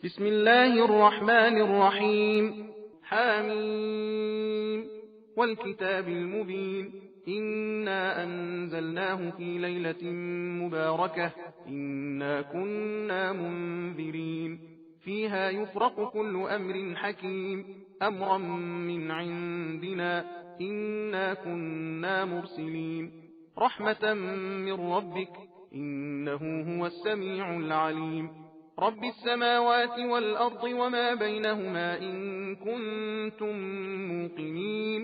बिस्मिल्लाहिर्रहमानिर्रहीम। हामीम वल्किताबिल मुबीन। इन्ना अंज़लनाहु फी लैलतिन मुबारकह इन्ना कुन्ना मुंज़िरीन फीहा युफ़रक़ु कुल्लु अम्रिन हकीम अम्रन मिन इंदिना इन्ना कुन्ना मुरसिलीन रहमतन मिन रब्बिक इन्नहु हुवस समीउल अलीम। रब्बिस समावाति वल अर्दि वमा बैनहुमा इन कुंतुम मूक़िनीन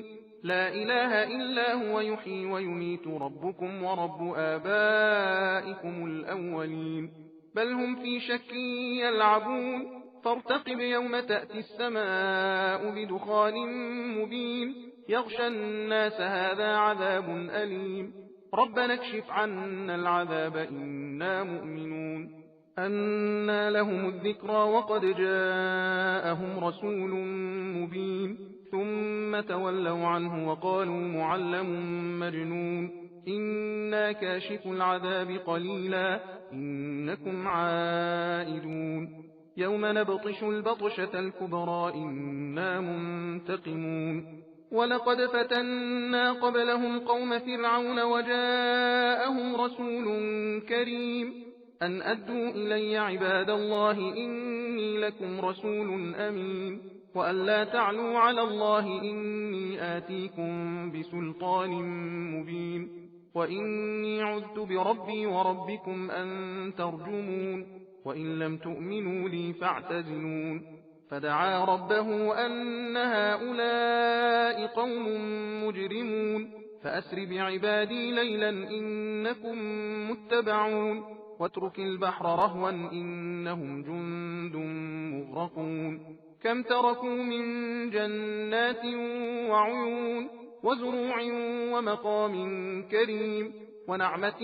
ला इलाहा इल्ला हुवा युह्यी व युमीतु रब्बुकुम व रब्बु आबाइकुमुल अव्वलीन बल हुम फी शक्किन यलअबून फर्तक़िब यौम तअति अस्समाउ बिदुखानिन मुबीन यग़शा अन्नास हाज़ा अज़ाबुन अलीम रब्बना इक्शिफ अन्ना अलअज़ाब इन्ना मुअमिनून। अन्ना लहुमु الذिक्रा वक़द जाअहुम रसूलुन मुबीन ثم تولوا عنه وقالوا معلم مجنون إنا كاشف العذاب قليلا إنكم عائدون يوم نبطش البطشة الكبرى إنا منتقمون ولقد فتنا قبلهم قوم فرعون وجاءهم رسول كريم أن أدوا إلي عباد الله إني لكم رسول أمين وأن لا تعلوا على الله إني آتيكم بسلطان مبين وإني عذت بربي وربكم أن ترجمون وإن لم تؤمنوا لي فاعتزلون فدعا ربه أن هؤلاء قوم مجرمون فأسر بعبادي ليلا إنكم متبعون واترك البحر رهوا إنهم جند مغرقون كم تركوا من جنات وعيون وزروع ومقام كريم ونعمة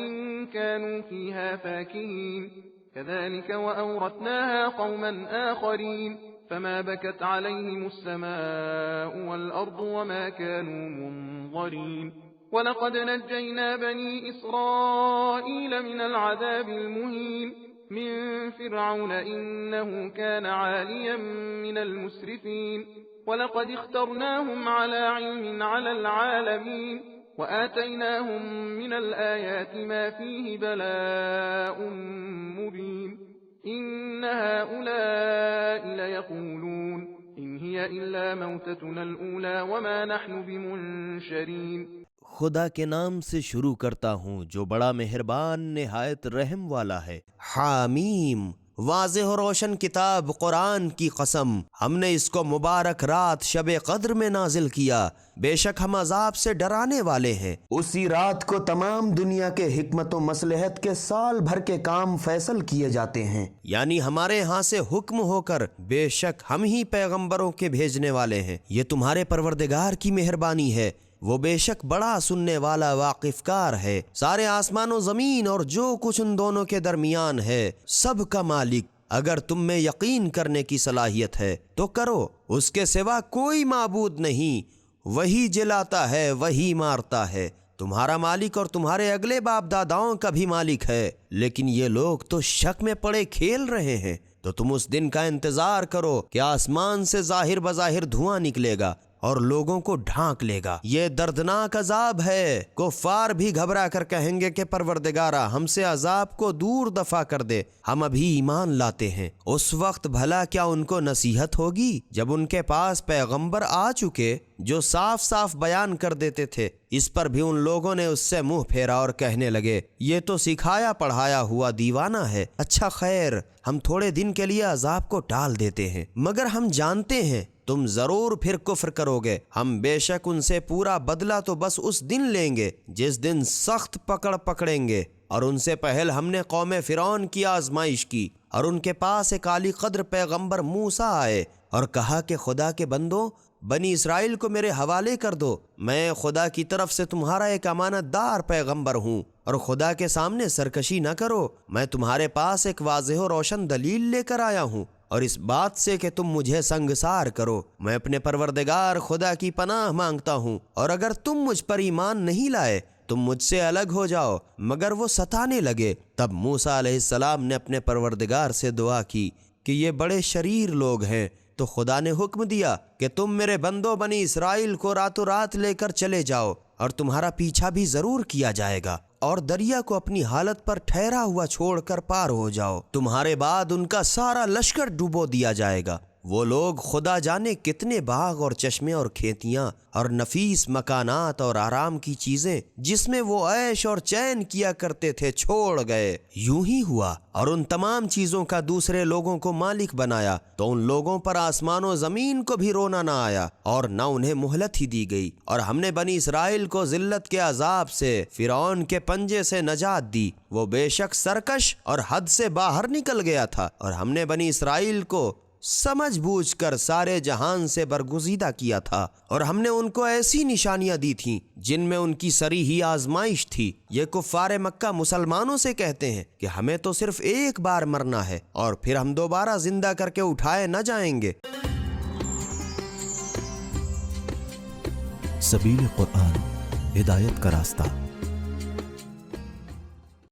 كانوا فيها فاكهين كذلك وأورثناها قوما آخرين فما بكت عليهم السماء والأرض وما كانوا منظرين ولقد نجينا بني إسرائيل من العذاب المهين من فرعون إنه كان عاليا من المسرفين ولقد اخترناهم على علم على العالمين وآتيناهم من الآيات ما فيه بلاء مبين إن هؤلاء ليقولون إن هي إلا موتتنا الأولى وما نحن بمنشرين। खुदा के नाम से शुरू करता हूँ जो बड़ा मेहरबान निहायत रहम वाला है। हामीम वाज़ेह और रोशन किताब कुरान की कसम, हमने इसको मुबारक रात शबे कद्र में नाजिल किया। बेशक हम अजाब से डराने वाले हैं। उसी रात को तमाम दुनिया के हिकमत व मसलहत के साल भर के काम फैसल किए जाते हैं, यानी हमारे यहाँ से हुक्म होकर बेशक हम ही पैगम्बरों के भेजने वाले हैं। ये तुम्हारे परवरदिगार की मेहरबानी है, वो बेशक बड़ा सुनने वाला वाकिफकार है। सारे आसमानों जमीन और जो कुछ उन दोनों के दरमियान है सब का मालिक। अगर तुम में यकीन करने की सलाहियत है तो करो, उसके सिवा कोई माबूद नहीं। वही जिलाता है, वही मारता है। तुम्हारा मालिक और तुम्हारे अगले बाप दादाओं का भी मालिक है। लेकिन ये लोग तो शक में पड़े खेल रहे हैं। तो तुम उस दिन का इंतजार करो कि आसमान से जाहिर बजाहिर धुआं निकलेगा और लोगों को ढांक लेगा। ये दर्दनाक अजाब है। कुफ्फार भी घबरा कर कहेंगे कि परवरदिगारा हमसे अजाब को दूर दफा कर दे, हम अभी ईमान लाते हैं। उस वक्त भला क्या उनको नसीहत होगी जब उनके पास पैगंबर आ चुके जो साफ साफ बयान कर देते थे। इस पर भी उन लोगों ने उससे मुंह फेरा और कहने लगे ये तो सिखाया पढ़ाया हुआ दीवाना है। अच्छा खैर, हम थोड़े दिन के लिए अजाब को टाल देते हैं, मगर हम जानते हैं तुम जरूर फिर कुफ्र करोगे। हम बेशक उनसे पूरा बदला तो बस उस दिन लेंगे जिस दिन सख्त पकड़ पकड़ेंगे। और उनसे पहल हमने कौमे फिरौन की आजमाइश की और उनके पास एक आली कद्र पैगंबर मूसा आए और कहा कि खुदा के बंदो, बनी इसराइल को मेरे हवाले कर दो। मैं खुदा की तरफ से तुम्हारा एक अमानतदार पैगंबर हूँ और खुदा के सामने सरकशी न करो। मैं तुम्हारे पास एक वाज़ेह और रोशन दलील लेकर आया हूँ और इस बात से कि तुम मुझे संगसार करो। मैं अपने परवरदिगार खुदा की पनाह मांगता हूँ और अगर तुम मुझ पर ईमान नहीं लाए तुम मुझसे अलग हो जाओ। मगर वो सताने लगे। तब मूसा अलैहिस्सलाम ने अपने परवरदिगार से दुआ की کہ یہ بڑے شریر لوگ ہیں، تو خدا نے حکم دیا کہ تم میرے بندوں بنی اسرائیل کو راتوں رات لے کر چلے جاؤ، اور تمہارا پیچھا بھی ضرور کیا جائے گا، اور دریا کو اپنی حالت پر ٹھہرا ہوا چھوڑ کر پار ہو جاؤ، تمہارے بعد ان کا سارا لشکر ڈبو دیا جائے گا۔ وہ لوگ خدا جانے کتنے باغ اور چشمے اور کھیتیاں اور نفیس مکانات اور آرام کی چیزیں جس میں وہ عیش اور چین کیا کرتے تھے چھوڑ گئے۔ یوں ہی ہوا، اور ان تمام چیزوں کا دوسرے لوگوں کو مالک بنایا، تو ان لوگوں پر آسمان و زمین کو بھی رونا نہ آیا، اور نہ انہیں مہلت ہی دی گئی۔ اور ہم نے بنی اسرائیل کو ذلت کے عذاب سے، فرعون کے پنجے سے نجات دی، وہ بے شک سرکش اور حد سے باہر نکل گیا تھا، اور ہم نے بنی اسرائیل کو سمجھ بوجھ کر سارے جہان سے برگزیدہ کیا تھا، اور ہم نے ان کو ایسی نشانیاں دی تھیں جن میں ان کی سری ہی آزمائش تھی۔ یہ کفار مکہ مسلمانوں سے کہتے ہیں کہ ہمیں تو صرف ایک بار مرنا ہے، اور پھر ہم دوبارہ زندہ کر کے اٹھائے نہ جائیں گے۔ سبیل قرآن، ہدایت کا راستہ۔